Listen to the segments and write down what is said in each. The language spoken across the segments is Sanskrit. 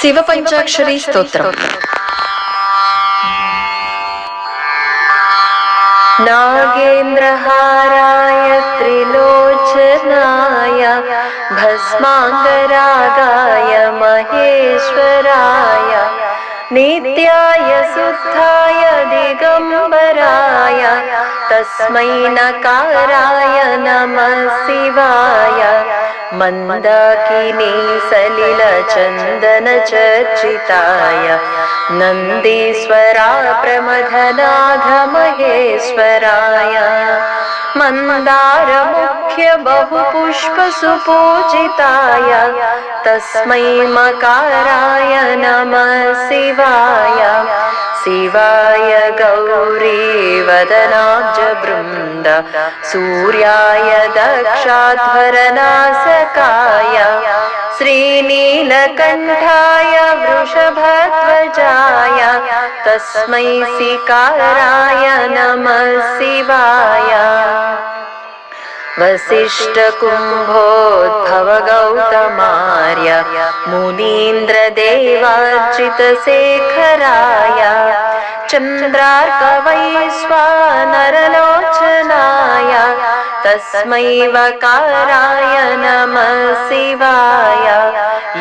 शिवपञ्चाक्षरी स्तोत्रम्। नागेन्द्रहाराय त्रिलोचनाय भस्माङ्गरागाय महेश्वराय नित्याय शुद्धाय दिगम्बराय तस्मै नकाराय नमः शिवाय मन्दाकिनी सलिलचन्दनचर्चिताय नन्दीश्वरा प्रमथनाथ महेश्वराय मन्दारमुख्य बहुपुष्पसुपूजिताय तस्मै मकाराय नमः शिवाय शिवाय गौरीवदनाब्जवृन्द सूर्याय दक्षाध्वरनासकाय श्रीनीलकण्ठाय वृषभध्वजाय तस्मै शिकाराय नमः शिवाय वसिष्ठकुम्भोद्भवगौतमार्य मुनीन्द्रदेवार्चितशेखराय चन्द्रार्कवैश्वानरलोचनाय तस्मै वकाराय नमः शिवाय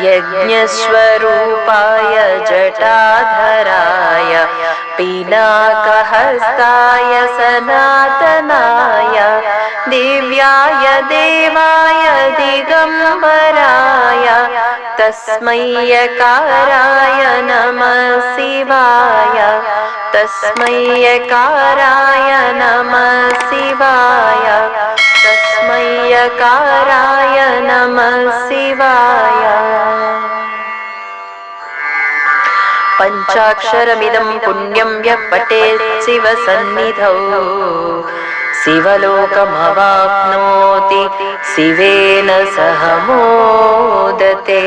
यज्ञस्वरूपाय जटाधराय पिनाकहस्ताय सनातनाय दिव्याय देवाय दिगम्बराय तस्मै यकाराय नमः शिवाय तस्मै यकाराय नमः शिवाय तस्मै यकाराय नमः शिवाय। पञ्चाक्षरमिदं पुण्यं यः पठेत् शिवसन्निधौ शिवलोकमवाप्नोति शिवेन सह मोदते।